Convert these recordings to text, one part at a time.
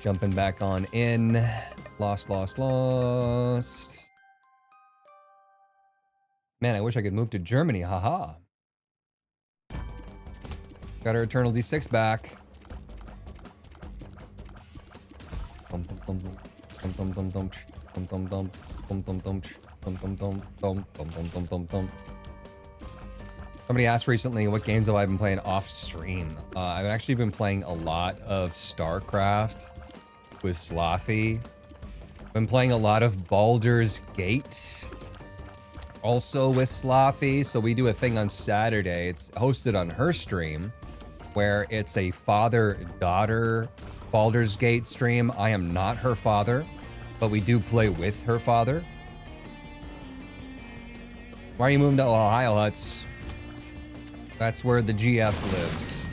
Jumping back on in. Lost. Man, I wish I could move to Germany. Haha. Got our Eternal D6 back. Somebody asked recently what games have I been playing off stream. I've actually been playing a lot of StarCraft with Slothy. Been playing a lot of Baldur's Gate also with Slothy. So we do a thing on Saturday. It's hosted on her stream where it's a father-daughter Baldur's Gate stream. I am not her father, but we do play with her father. Why are you moving to Ohio, Huts? That's where the GF lives.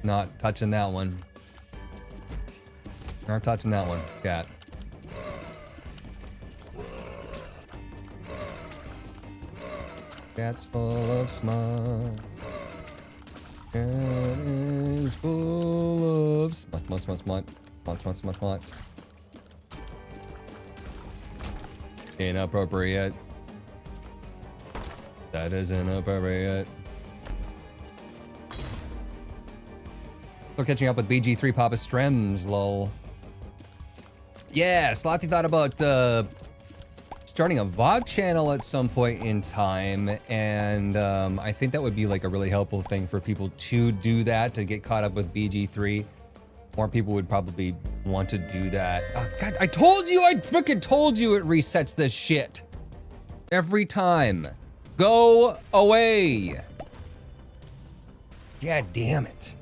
Not touching that one. Not touching that one, chat. Cat's full of smut. Cat is full of smut. Inappropriate. That is inappropriate. Still catching up with BG3 Papa Strems, lol. Yeah, Slothy thought about starting a VOD channel at some point in time, and I think that would be like a really helpful thing for people to do that, to get caught up with BG3. More people would probably want to do that. Oh, God, I freaking told you it resets this shit. Every time. Go away. God damn it.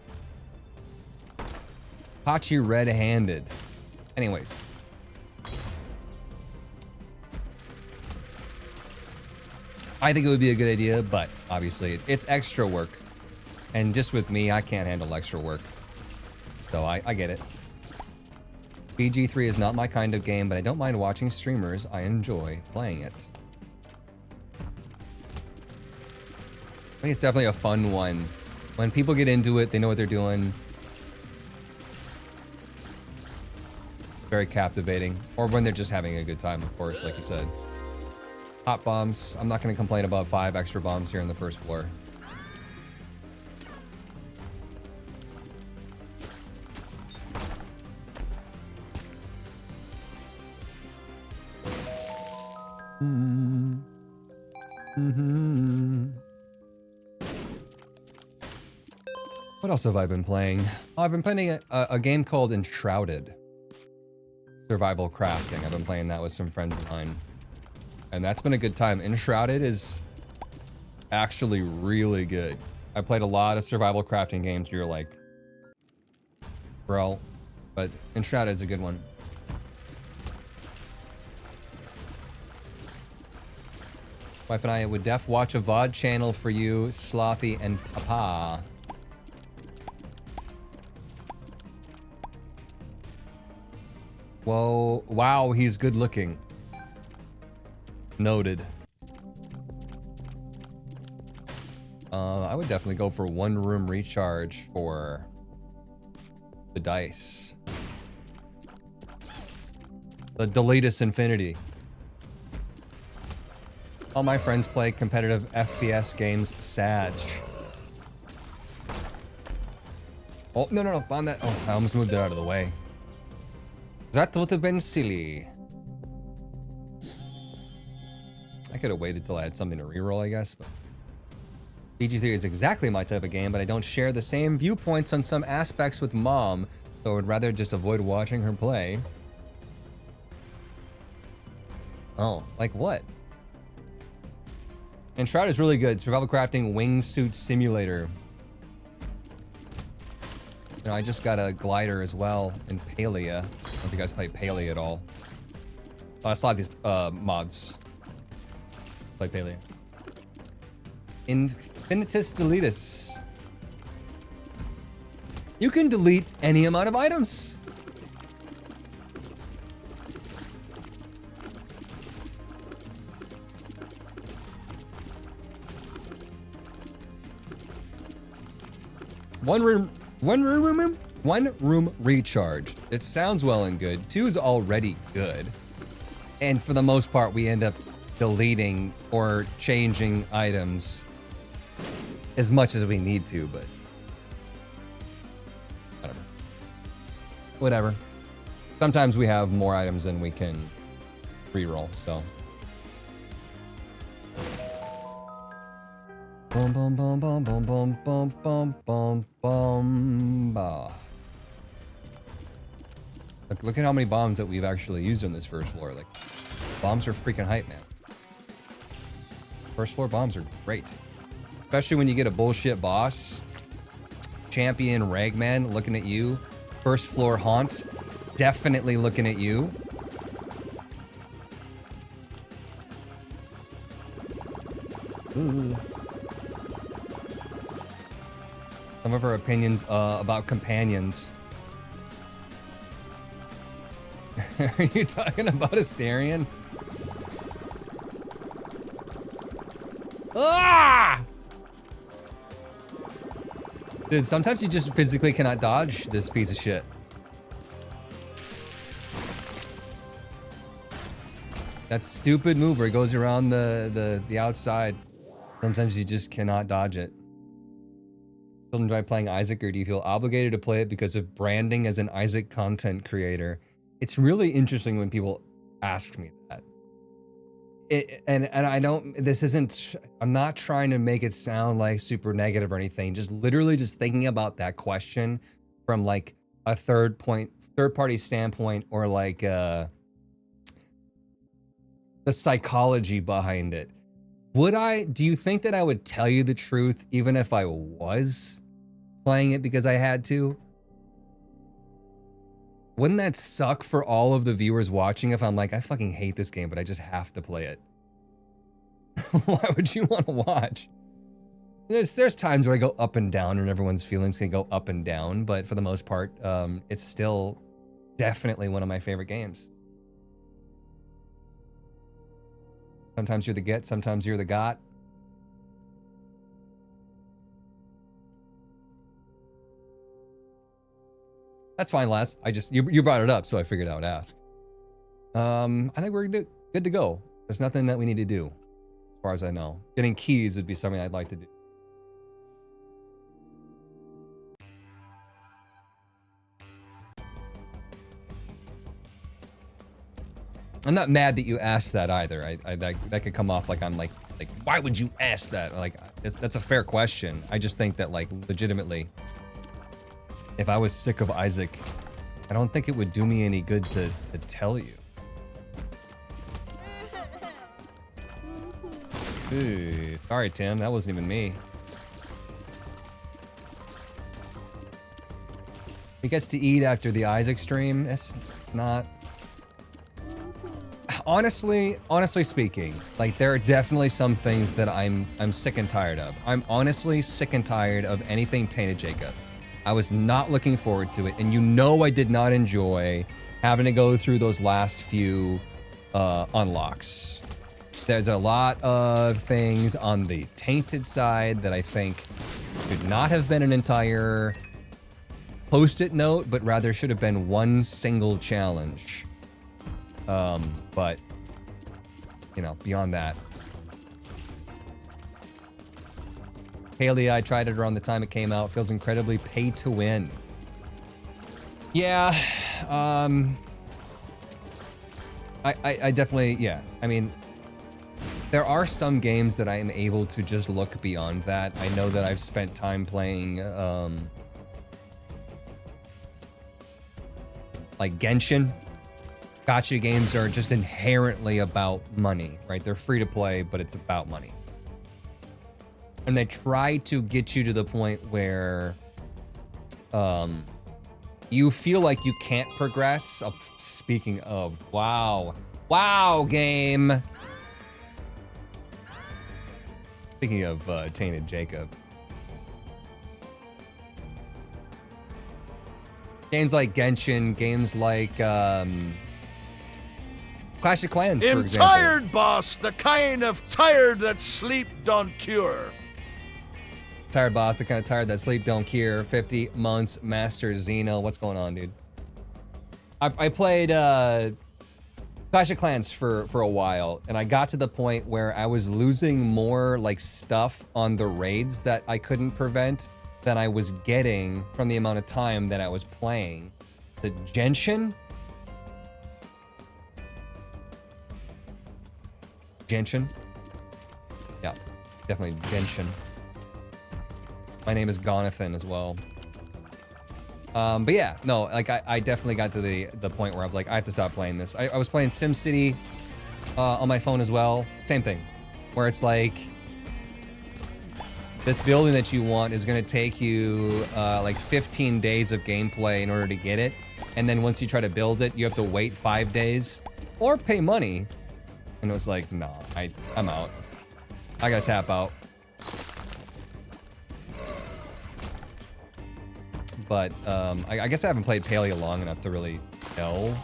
Caught you red-handed. Anyways. I think it would be a good idea, but obviously it's extra work. And just with me, I can't handle extra work. So I get it. BG3 is not my kind of game, but I don't mind watching streamers. I enjoy playing it. I think it's definitely a fun one. When people get into it, they know what they're doing. Very captivating. Or when they're just having a good time, of course, like you said. Hot bombs. I'm not going to complain about 5 extra bombs here on the first floor. What else have I been playing? I've been playing a game called Enshrouded. Survival crafting. I've been playing that with some friends of mine. And that's been a good time. Enshrouded is actually really good. I played a lot of survival crafting games where you're like, bro, but Enshrouded is a good one. Wife and I would watch a VOD channel for you, Slothy and Papa. Whoa, wow, he's good looking. Noted. I would definitely go for 1 room recharge for the dice. The Deletus Infinity. All my friends play competitive FPS games. Sag. Oh, no, on that. Oh, I almost moved it out of the way. That would have been silly. I could have waited till I had something to reroll, I guess, but BG3 is exactly my type of game, but I don't share the same viewpoints on some aspects with Mom, so I would rather just avoid watching her play. Oh, like what? Enshrouded is really good. Survival crafting wingsuit simulator. You know, I just got a glider as well in Palia. I don't know if you guys play Palia at all. I saw these mods. Play Palia. Infinitus Deletus. You can delete any amount of items. One room recharge. It sounds well and good. 2 is already good. And for the most part, we end up deleting or changing items as much as we need to, but whatever. Sometimes we have more items than we can reroll, so. Boom, boom, boom, boom, boom, boom, boom, boom, boom, boom. Look at how many bombs that we've actually used on this first floor. Like, bombs are freaking hype, man. First floor bombs are great. Especially when you get a bullshit boss. Champion Ragman looking at you. First floor haunt, definitely looking at you. Ooh. Some of our opinions about companions. Are you talking about Asterion? Ah! Dude, sometimes you just physically cannot dodge this piece of shit. That stupid move where it goes around the outside. Sometimes you just cannot dodge it. Still enjoy playing Isaac, or do you feel obligated to play it because of branding as an Isaac content creator? It's really interesting when people ask me that. And I don't, this isn't, I'm not trying to make it sound like super negative or anything. Just literally just thinking about that question from like a third party standpoint, or like the psychology behind it. Do you think that I would tell you the truth even if I was playing it because I had to? Wouldn't that suck for all of the viewers watching if I'm like, I fucking hate this game, but I just have to play it? Why would you want to watch? There's times where I go up and down and everyone's feelings can go up and down, but for the most part, it's still definitely one of my favorite games. Sometimes you're the get, sometimes you're the got. That's fine, Les. You brought it up, so I figured I would ask. I think we're good to go. There's nothing that we need to do, as far as I know. Getting keys would be something I'd like to do. I'm not mad that you asked that either. That could come off like I'm like why would you ask that? Like, that's a fair question. I just think that, like, legitimately, if I was sick of Isaac, I don't think it would do me any good to tell you. Ooh, sorry, Tim. That wasn't even me. He gets to eat after the Isaac stream. It's not. Honestly speaking, like, there are definitely some things that I'm sick and tired of. I'm honestly sick and tired of anything Tainted Jacob. I was not looking forward to it, and you know I did not enjoy having to go through those last few unlocks. There's a lot of things on the Tainted side that I think should not have been an entire post-it note, but rather should have been one single challenge. But, you know, beyond that. Haley, I tried it around the time it came out. Feels incredibly pay to win. Yeah, I definitely, yeah. I mean, there are some games that I am able to just look beyond that. I know that I've spent time playing, like Genshin. Gacha games are just inherently about money, right? They're free to play, but it's about money. And they try to get you to the point where you feel like you can't progress. Speaking of, wow, game. Speaking of Tainted Jacob. Games like Genshin, games like Clash of Clans, for example. Tired, boss, the kind of tired that sleep don't cure. Tired boss, they're kind of tired that sleep don't cure. 50 months, Master Xeno. What's going on, dude? I played Clash of Clans for a while, and I got to the point where I was losing more like stuff on the raids that I couldn't prevent than I was getting from the amount of time that I was playing. The Genshin? Genshin? Yeah, definitely Genshin. My name is Gonathan as well. But yeah, no, like I definitely got to the point where I was like, I have to stop playing this. I was playing SimCity on my phone as well. Same thing, where it's like, this building that you want is gonna take you like 15 days of gameplay in order to get it. And then once you try to build it, you have to wait 5 days or pay money. And it was like, no, I'm out. I gotta tap out. But I guess I haven't played Paleo long enough to really know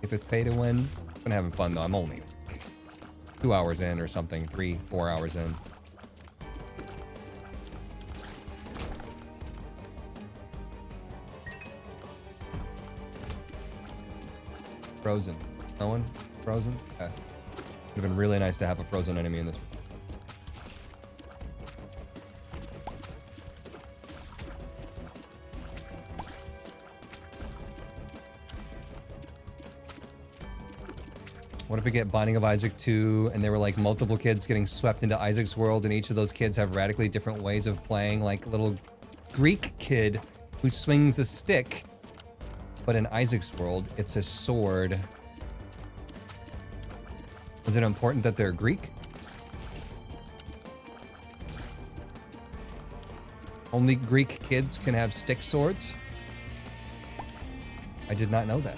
if it's pay to win. I've been having fun though. I'm only 2 hours in or something, 3-4 hours in. Frozen. No one? Frozen? Okay. Would have been really nice to have a frozen enemy in this. What if we get Binding of Isaac 2 and there were like multiple kids getting swept into Isaac's world and each of those kids have radically different ways of playing, like a little Greek kid who swings a stick, but in Isaac's world, it's a sword. Is it important that they're Greek? Only Greek kids can have stick swords? I did not know that.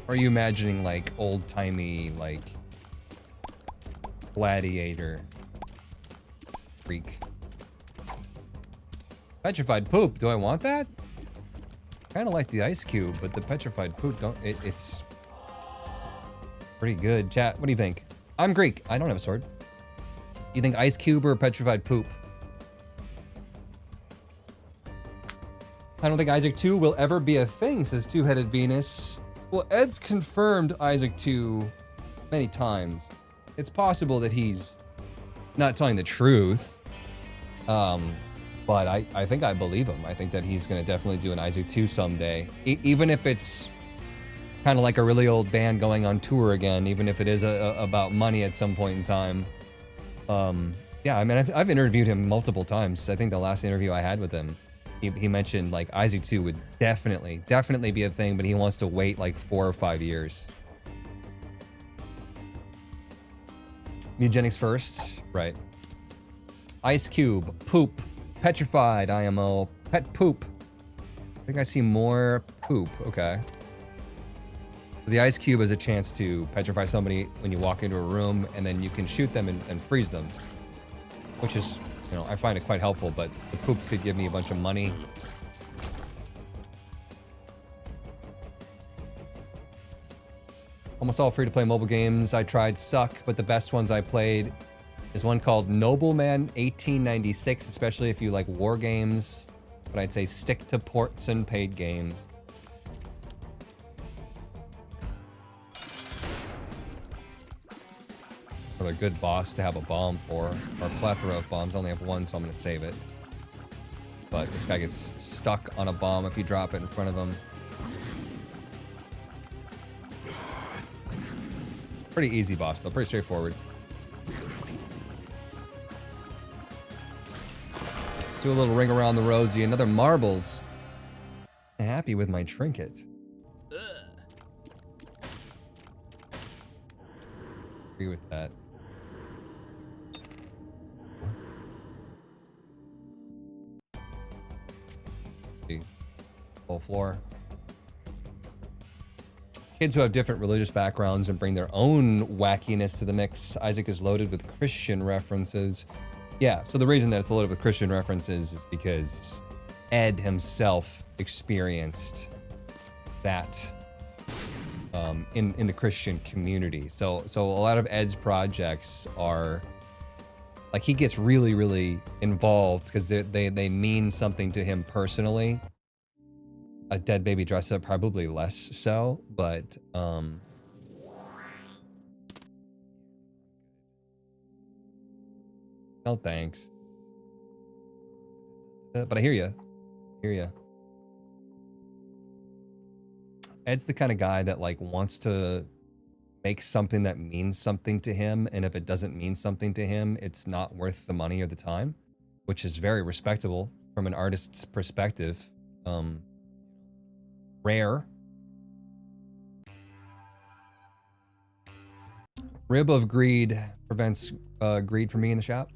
Or are you imagining like old-timey, like gladiator Greek? Petrified poop, do I want that? Kinda like the ice cube, but the petrified poop it's pretty good. Chat, what do you think? I'm Greek, I don't have a sword. You think ice cube or petrified poop? I don't think Isaac 2 will ever be a thing, says Two-Headed Venus. Well, Ed's confirmed Isaac 2 many times. It's possible that he's not telling the truth. But I think I believe him. I think that he's gonna definitely do an Isaac 2 someday. Even if it's kind of like a really old band going on tour again, even if it is about money at some point in time. Yeah, I mean, I've interviewed him multiple times. I think the last interview I had with him, he mentioned like Isaac 2 would definitely be a thing, but he wants to wait like 4 or 5 years. Eugenics first, right. Ice cube, poop, petrified, IMO, pet poop. I think I see more poop, okay. The ice cube is a chance to petrify somebody when you walk into a room, and then you can shoot them and freeze them. Which is, you know, I find it quite helpful, but the poop could give me a bunch of money. Almost all free-to-play mobile games I tried suck, but the best ones I played is one called Nobleman 1896, especially if you like war games. But I'd say stick to ports and paid games. Another good boss to have a bomb for, or a plethora of bombs. I only have one, so I'm gonna save it. But this guy gets stuck on a bomb if you drop it in front of him. Pretty easy boss though, pretty straightforward. Do a little ring around the rosy, another marbles. Happy with my trinket. Agree with that. Full floor. Kids who have different religious backgrounds and bring their own wackiness to the mix. Isaac is loaded with Christian references. Yeah, so the reason that it's loaded with Christian references is because Ed himself experienced that. in the Christian community. So a lot of Ed's projects are like he gets really involved because they mean something to him personally. A dead baby dress up probably less so, but no thanks. But I hear you. Ed's the kind of guy that like wants to make something that means something to him, and if it doesn't mean something to him, it's not worth the money or the time, which is very respectable from an artist's perspective. Rare. Rib of greed prevents greed from me in the shop.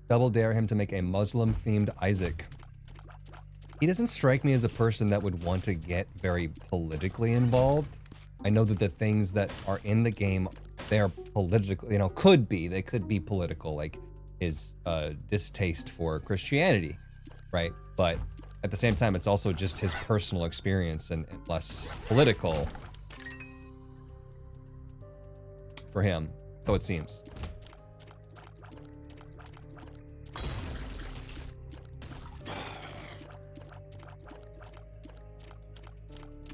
Double dare him to make a Muslim-themed Isaac. He doesn't strike me as a person that would want to get very politically involved. I know that the things that are in the game, they're political, you know, they could be political, like his distaste for Christianity, right? But at the same time, it's also just his personal experience and less political for him, so it seems.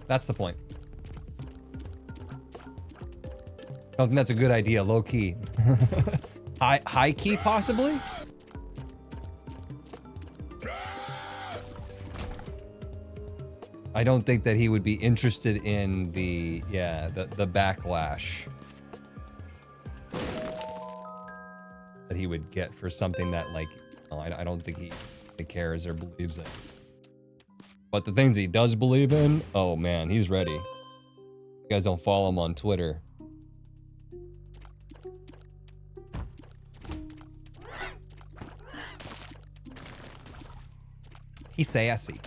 That's the point. I don't think that's a good idea, low key. High key, possibly? I don't think that he would be interested in the backlash that he would get for something that, like, I don't think he cares or believes in. But the things he does believe in, oh man, he's ready. You guys don't follow him on Twitter. He's sassy.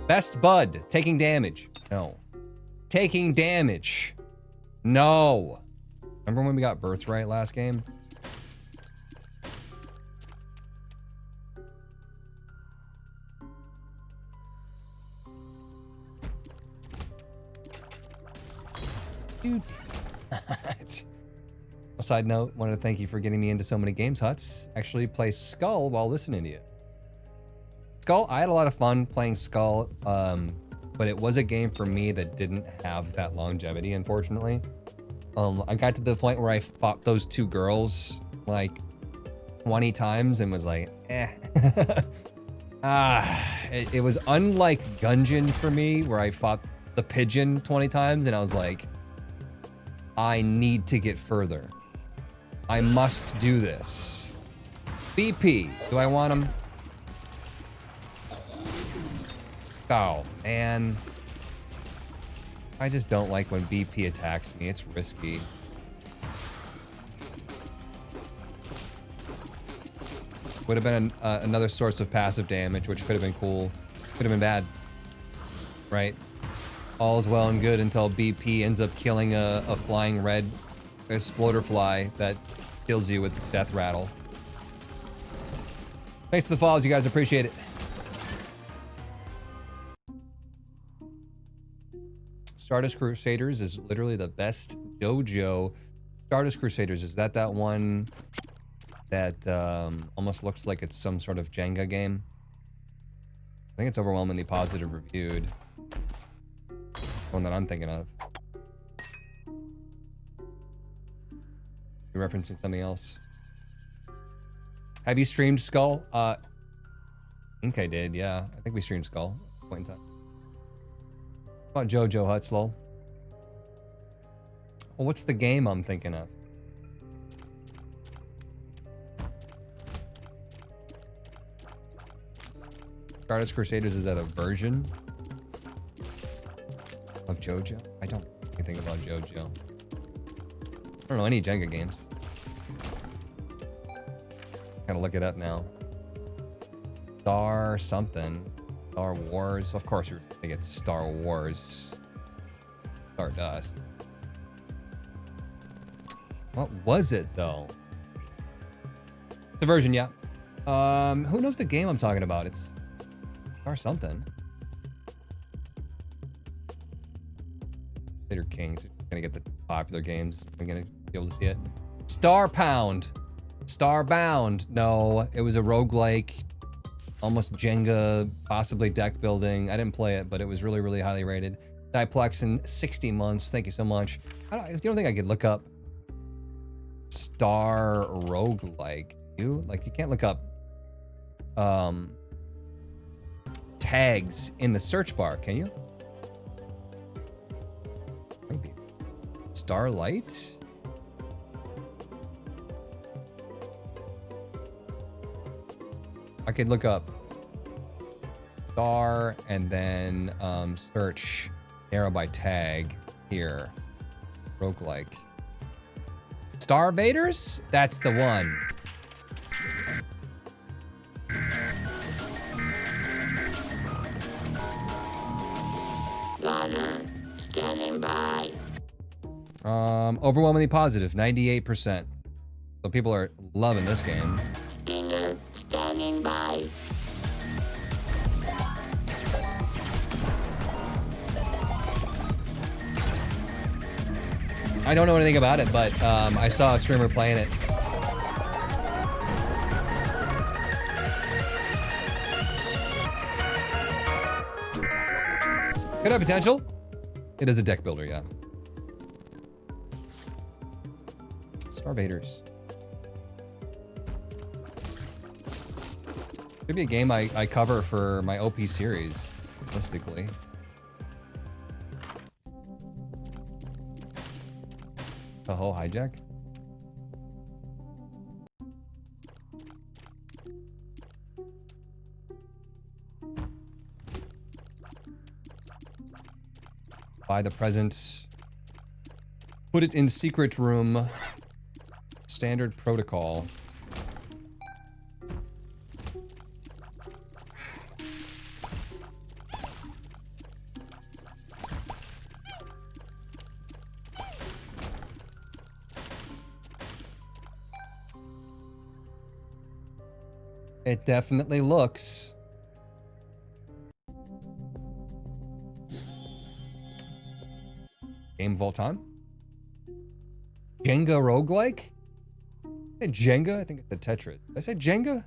Best Bud, taking damage. No. Taking damage. No. Remember when we got Birthright last game? Dude. A side note, wanted to thank you for getting me into so many games, Huts. Actually play Skull while listening to you. Skull, I had a lot of fun playing Skull, but it was a game for me that didn't have that longevity, unfortunately. I got to the point where I fought those two girls like 20 times and was like, eh. It was unlike Gungeon for me, where I fought the pigeon 20 times and I was like, I need to get further. I must do this. BP, do I want him? Oh, man. I just don't like when BP attacks me. It's risky. Would have been another source of passive damage, which could have been cool. Could have been bad. Right? All's well and good until BP ends up killing a flying red exploder fly that kills you with its death rattle. Thanks for the follows, you guys. Appreciate it. Stardust Crusaders is literally the best dojo. Stardust Crusaders, is that one that almost looks like it's some sort of Jenga game? I think it's overwhelmingly positive reviewed. One that I'm thinking of. You're referencing something else. Have you streamed Skull? I think I did, yeah. I think we streamed Skull at a point in time. What about JoJo Hutzlow? Well, what's the game I'm thinking of? Stardust Crusaders, is that a version of JoJo? I don't know anything about JoJo. I don't know any Jenga games. Gotta look it up now. Star something. Star Wars. Of course you're gonna get Star Wars. Stardust. What was it though? The version, yeah. Who knows the game I'm talking about? It's Or something. Crusader Kings. Gonna get the popular games. I'm gonna be able to see it. Star Pound. Starbound. No, it was a roguelike, almost Jenga, possibly deck building. I didn't play it, but it was really, really highly rated. Diplex in 60 months. Thank you so much. You don't think I could look up Star roguelike? Do you? Like, you can't look up tags in the search bar, can you? Maybe. Starlight? I could look up star and then search arrow by tag here. Roguelike. Star Vaders? That's the one. Standing by. Overwhelmingly positive, 98%. So people are loving this game. Stinger standing by. I don't know anything about it, but I saw a streamer playing it. Could have potential. It is a deck builder, yeah. Star Vaders. Could be a game I cover for my OP series, realistically. Oh, hijack. Buy the present. Put it in secret room. Standard protocol. It definitely looks. Game of all time? Jenga roguelike? Did I say Jenga? I think it's a Tetris. Did I say Jenga?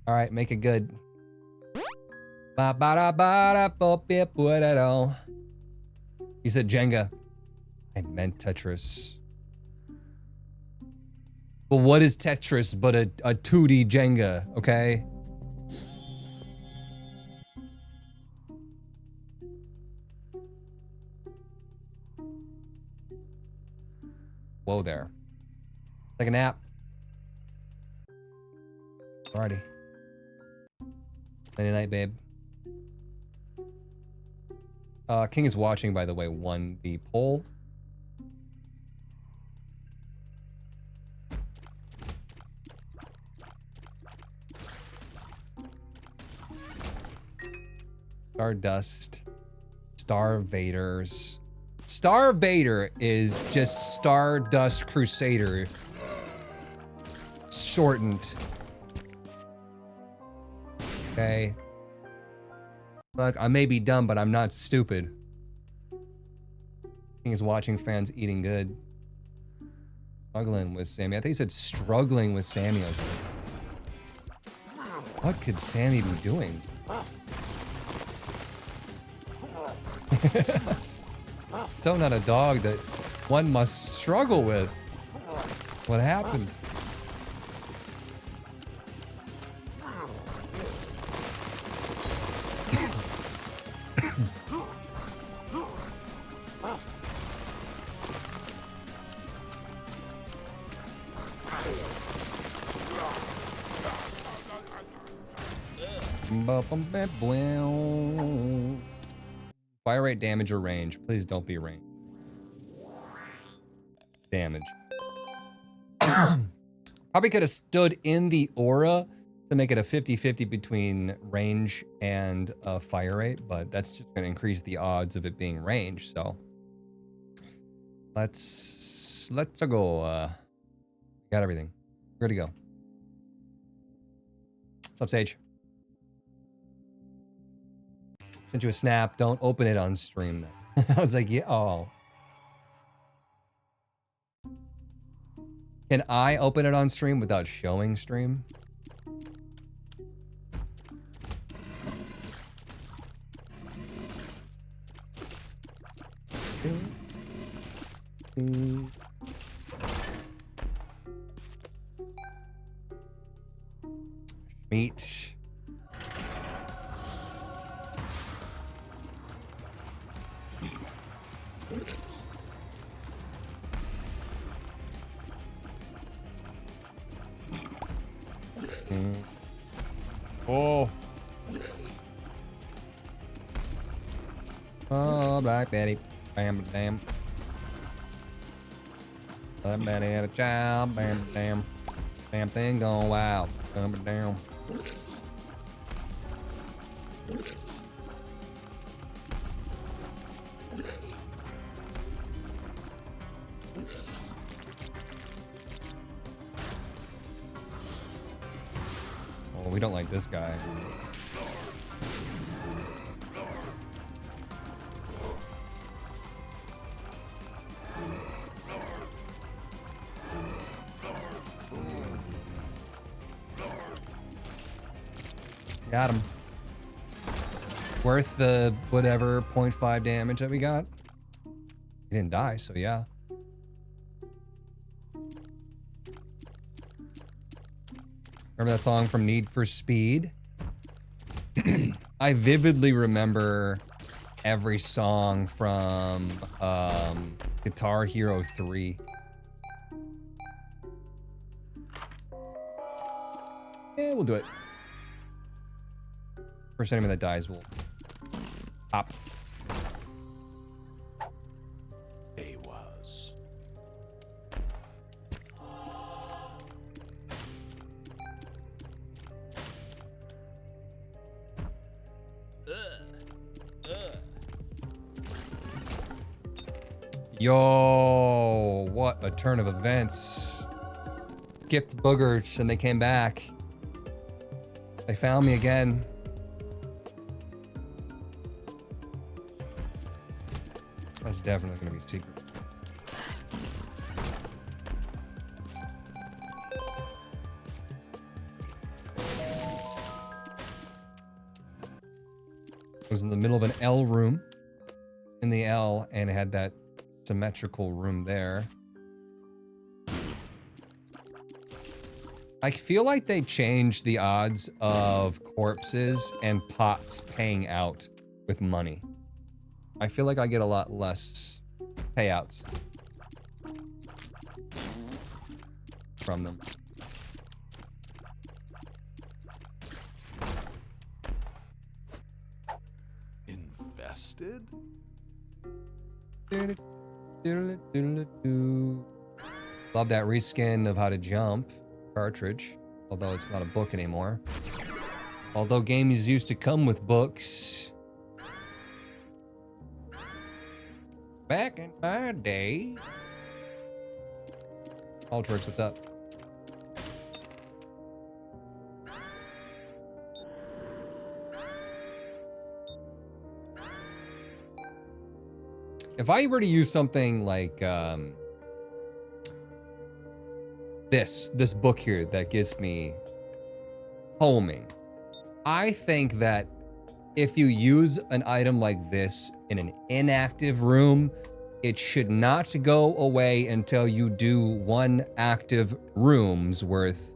All right, make it good. You said Jenga. I meant Tetris. Well, what is Tetris but a 2D Jenga, okay? Whoa there. Take a nap. Alrighty. Nighty night, babe. King is Watching, by the way, won the poll. Stardust. Star Vaders. Star Vader is just Stardust Crusader. Shortened. Okay. Look, I may be dumb, but I'm not stupid. King is Watching, fans eating good. Struggling with Sammy. I think he said struggling with Sammy. I was like, what could Sammy be doing? So not a dog that one must struggle with. What happened? Fire rate, damage, or range. Please don't be range. Damage. Probably could have stood in the aura to make it a 50-50 between range and fire rate, but that's just going to increase the odds of it being range. So let's go. Got everything. Ready to go. What's up, Sage? Sent you a snap. Don't open it on stream, then. I was like, yeah, oh. Can I open it on stream without showing stream? Meat. Oh. Oh, Black Betty. Bam, damn. Black Betty had a child. Bam, damn. Damn thing going wild. Bam, down. Oh, we don't like this guy. Got him. Worth the whatever 0.5 damage that we got. He didn't die, so yeah. Remember that song from Need for Speed? I vividly remember every song from Guitar Hero 3. Yeah, we'll do it. First enemy that dies will pop. He was. Yo, what a turn of events. Skipped boogers and they came back. They found me again. That's definitely gonna be secret. It was in the middle of an L room. In the L, and it had that symmetrical room there. I feel like they changed the odds of corpses and pots paying out with money. I feel like I get a lot less payouts from them. Infested? Love that reskin of How to Jump cartridge, although it's not a book anymore. Although games used to come with books. Back in my day. Ultrix, what's up? If I were to use something like this book here that gives me homing, I think that if you use an item like this in an inactive room, it should not go away until you do 1 active room's worth.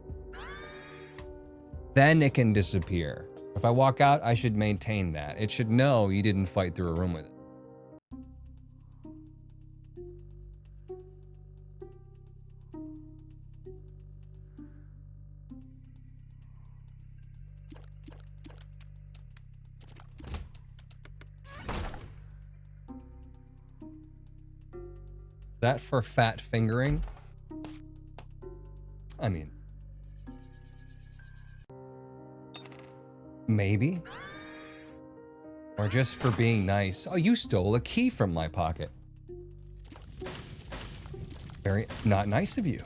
Then it can disappear. If I walk out, I should maintain that. It should know you didn't fight through a room with it. That for fat fingering? I mean, maybe. Or just for being nice. Oh, you stole a key from my pocket. Very not nice of you.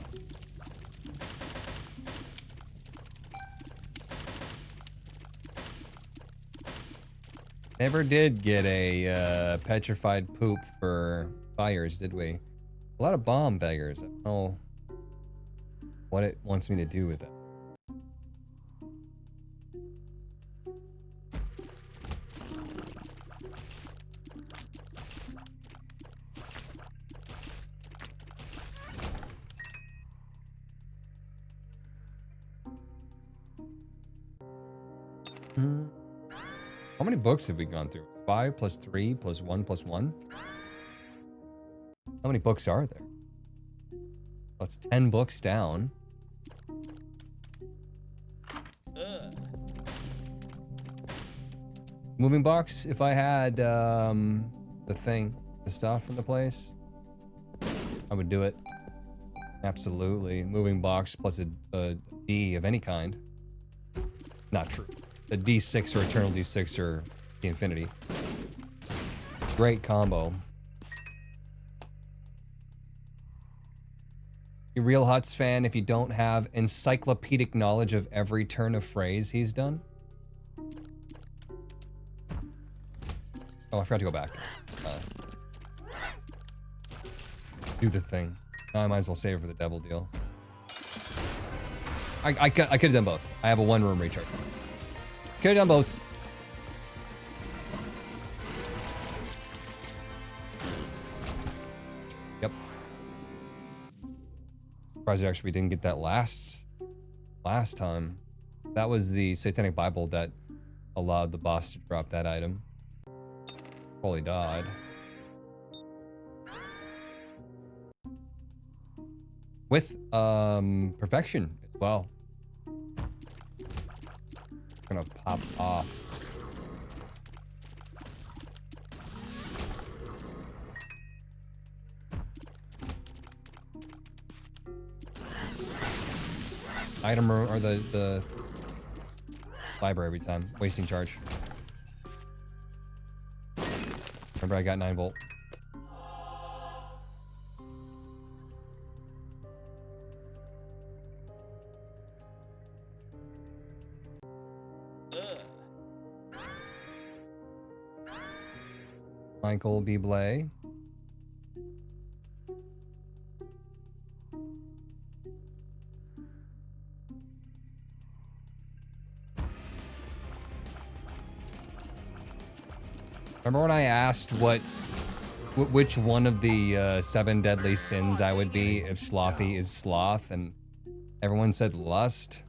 Never did get a petrified poop for fires, did we? A lot of bomb beggars. I don't know what it wants me to do with it. How many books have we gone through? 5 plus 3 plus 1 plus 1? How many books are there? That's 10 books down. Moving box, if I had the stuff from the place, I would do it. Absolutely. Moving box plus a D of any kind. Not true. A D6 or Eternal D6 or the Infinity. Great combo. You real Huts fan if you don't have encyclopedic knowledge of every turn of phrase he's done? Oh, I forgot to go back. Do the thing. I might as well save it for the devil deal. I could have done both. I have a one-room recharge. Could have done both. Yep. Surprised actually we didn't get that last time. That was the Satanic Bible that allowed the boss to drop that item. Holy died. With perfection as well. Gonna pop off. Item room or the library every time. Wasting charge. Remember I got 9 volt. Nicollet Blvd. Remember when I asked which one of the 7 deadly sins I would be if slothy is sloth, and everyone said lust?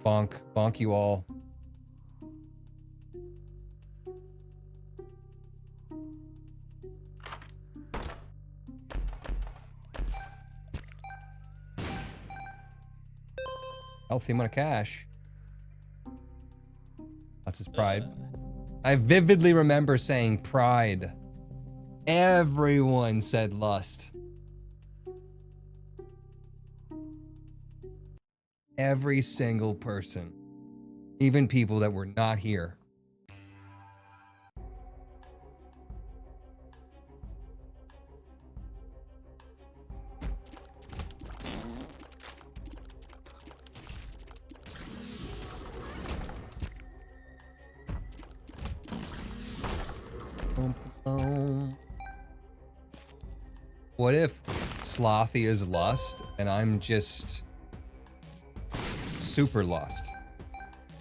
Bonk. Bonk you all. Healthy amount of cash. That's his pride. I vividly remember saying pride. Everyone said lust. Every single person. Even people that were not here. What if slothy is lust and I'm just super lust?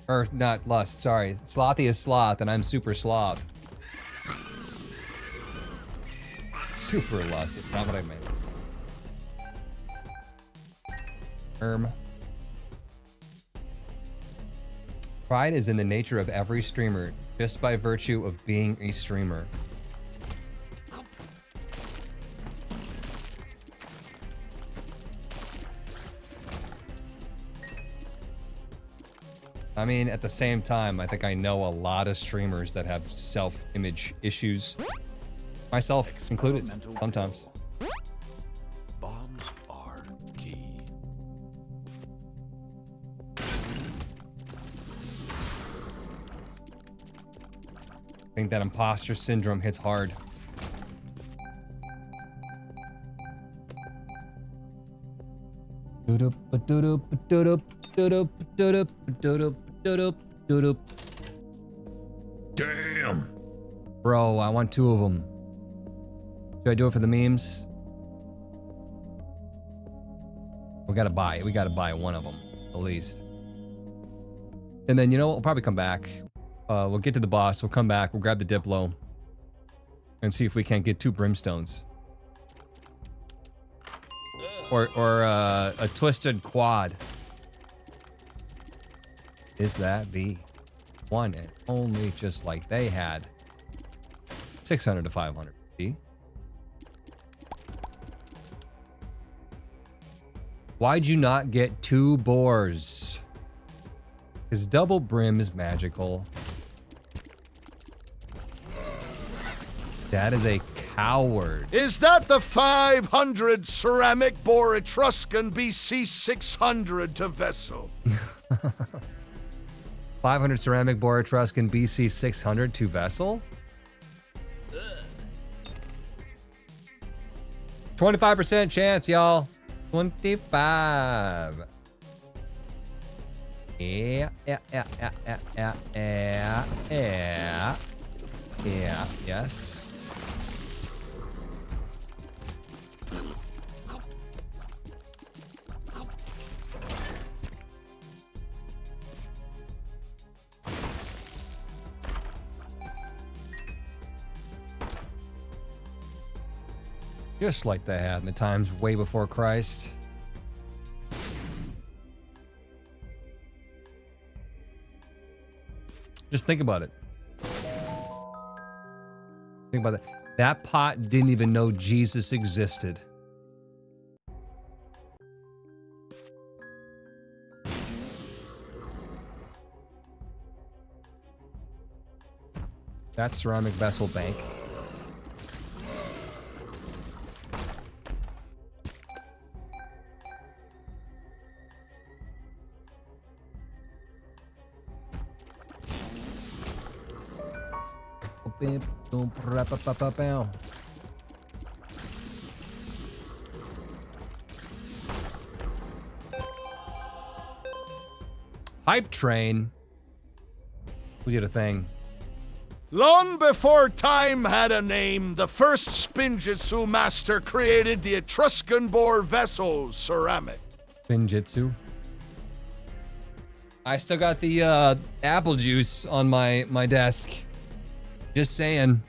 Or not lust, sorry. Slothy is sloth and I'm super sloth. Super lust is not what I meant. Pride is in the nature of every streamer, just by virtue of being a streamer. I mean, at the same time, I think I know a lot of streamers that have self-image issues. Myself included, sometimes. Bombs are key. I think that imposter syndrome hits hard. Doo-doop, ba-doo-doop, ba-doo-doop. Do-do, do-do, do-do, do-do, do-do. Damn. Bro, I want 2 of them. Should I do it for the memes? We gotta buy 1 of them, at least. And then, you know what? We'll probably come back. We'll get to the boss. We'll come back. We'll grab the Diplo. And see if we can't get 2 brimstones. Or a twisted quad. Is that the one and only, just like they had? 600 to 500. See? Why'd you not get 2 boars? Because double brim is magical. That is a coward. Is that the 500 ceramic bore Etruscan BC 600 to vessel? 500 ceramic bore Etruscan BC 600 to vessel? 25% chance, y'all. 25. Yeah, yes. Just like they had in the times way before Christ. Just think about it. Think about that. That pot didn't even know Jesus existed. That ceramic vessel bank. Hype train. We did a thing. Long before time had a name, the first Spinjitzu master created the Etruscan bore vessel ceramic. Spinjitzu. I still got the apple juice on my desk. Just saying.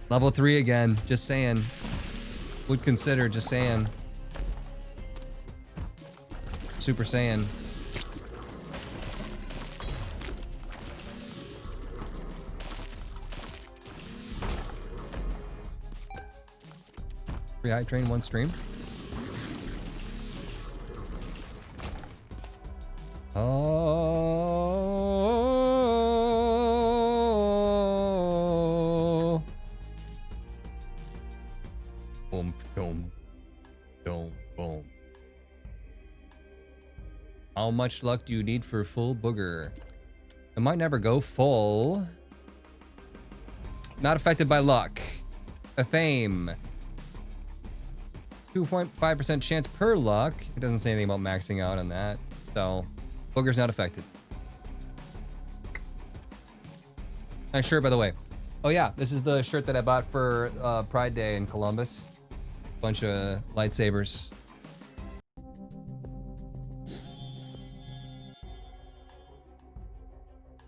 Level 3 again. Just saying. Would consider, just saying. Super Saiyan. Free hype train, 1 stream. Oh. Boom, boom, boom, boom. How much luck do you need for full booger? It might never go full. Not affected by luck. A fame. 2.5% chance per luck. It doesn't say anything about maxing out on that. So, booger's not affected. Nice shirt, by the way. Oh yeah, this is the shirt that I bought for Pride Day in Columbus. Bunch of lightsabers.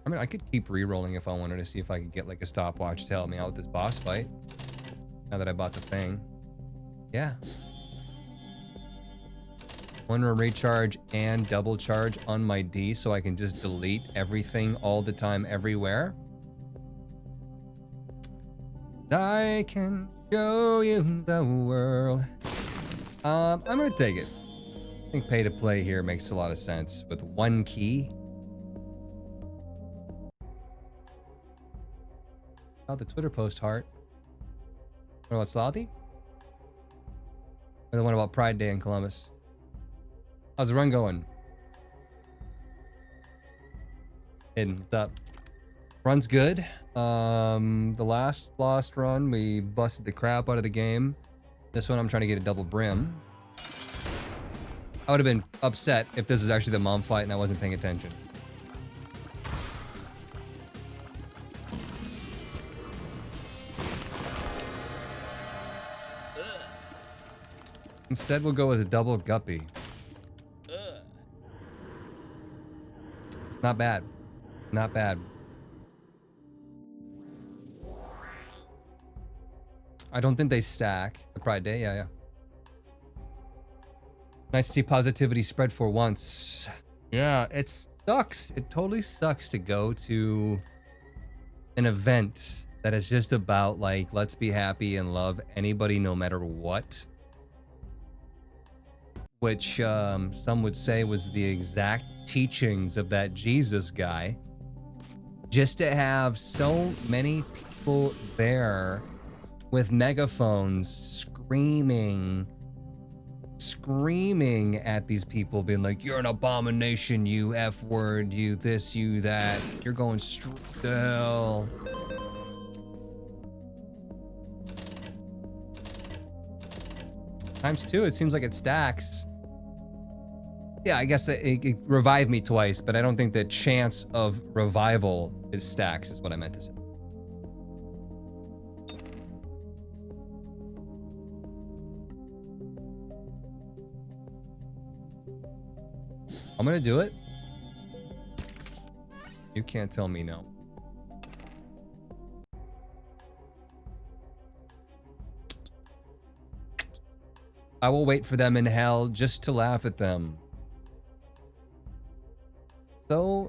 I mean, I could keep re-rolling if I wanted to see if I could get like a stopwatch to help me out with this boss fight. Now that I bought the thing. Yeah. 1 recharge and double charge on my D so I can just delete everything all the time everywhere. I can show you the world. I'm gonna take it. I think pay to play here makes a lot of sense with 1 key. Oh, the Twitter post heart. What about Slothy? Or the one about Pride Day in Columbus? How's the run going? Hidden, what's up? Run's good. The last lost run, we busted the crap out of the game. This one, I'm trying to get a double brim. I would have been upset if this was actually the mom fight and I wasn't paying attention. Instead, we'll go with a double guppy. It's not bad. Not bad. I don't think they stack. The Pride Day, yeah. Nice to see positivity spread for once. Yeah, it sucks. It totally sucks to go to an event that is just about, like, let's be happy and love anybody no matter what. Which some would say was the exact teachings of that Jesus guy. Just to have so many people there with megaphones screaming at these people, being like, you're an abomination, you F word, you this, you that, you're going straight to hell. Times 2, it seems like it stacks. Yeah, I guess it revived me twice, but I don't think the chance of revival is stacks, is what I meant to say. I'm gonna do it. You can't tell me no. I will wait for them in hell just to laugh at them.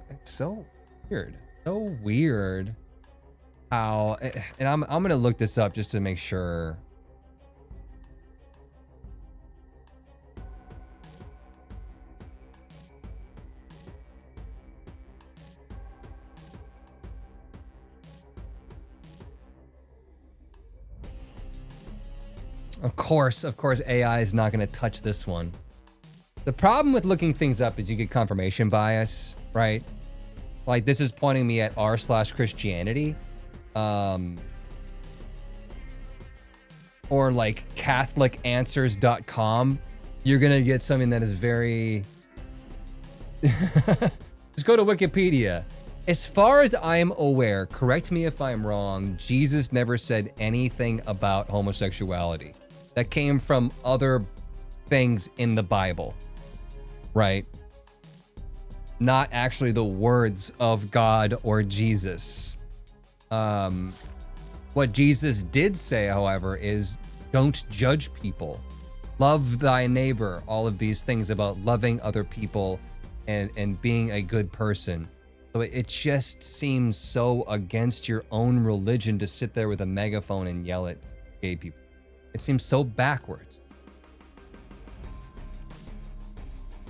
It's so weird. So weird how, and I'm gonna look this up just to make sure. Of course, AI is not going to touch this one. The problem with looking things up is you get confirmation bias, right? Like, this is pointing me at r/Christianity, or like CatholicAnswers.com. You're going to get something that is very. Just go to Wikipedia. As far as I'm aware, correct me if I'm wrong, Jesus never said anything about homosexuality. That came from other things in the Bible, right? Not actually the words of God or Jesus. What Jesus did say, however, is don't judge people. Love thy neighbor. All of these things about loving other people and being a good person. So it just seems so against your own religion to sit there with a megaphone and yell at gay people. It seems so backwards.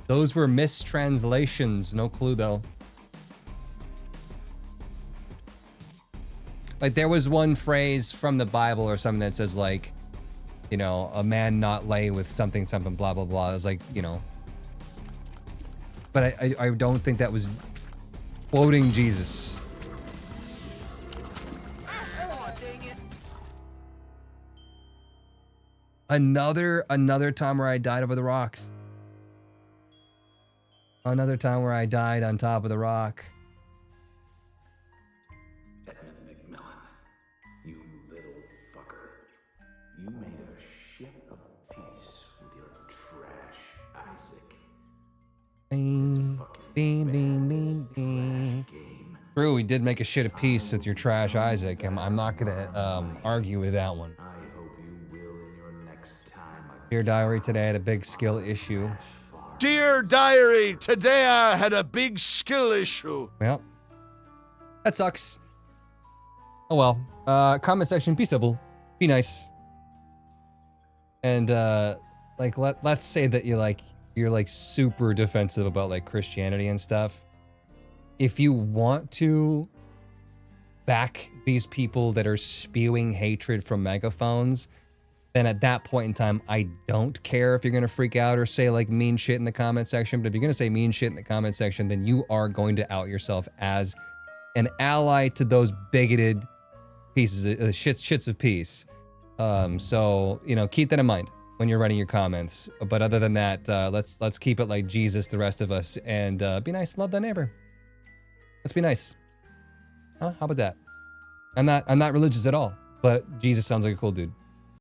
Those were mistranslations. No clue, though. Like, there was one phrase from the Bible or something that says, like, you know, a man not lay with something, blah, blah, blah. It was like, you know. But I don't think that was quoting Jesus. Another time where I died over the rocks. Another time where I died on top of the rock. Edmund McMillan, you little fucker. You made a shit of peace with your trash Isaac. Bing, bing, bing, bing, bing. True, we did make a shit of peace with your trash Isaac. I'm not gonna argue with that one. Dear Diary, today I had a big skill issue. Dear Diary, today I had a big skill issue. Well, that sucks. Oh well. Comment section, be civil, be nice. And like let's say that you're like super defensive about like Christianity and stuff. If you want to back these people that are spewing hatred from megaphones, then at that point in time, I don't care if you're gonna freak out or say like mean shit in the comment section. But if you're gonna say mean shit in the comment section, then you are going to out yourself as an ally to those bigoted pieces of shits of peace. So, you know, keep that in mind when you're writing your comments. But other than that, let's keep it like Jesus, the rest of us, and be nice, love thy neighbor. Let's be nice. Huh? How about that? I'm not religious at all, but Jesus sounds like a cool dude.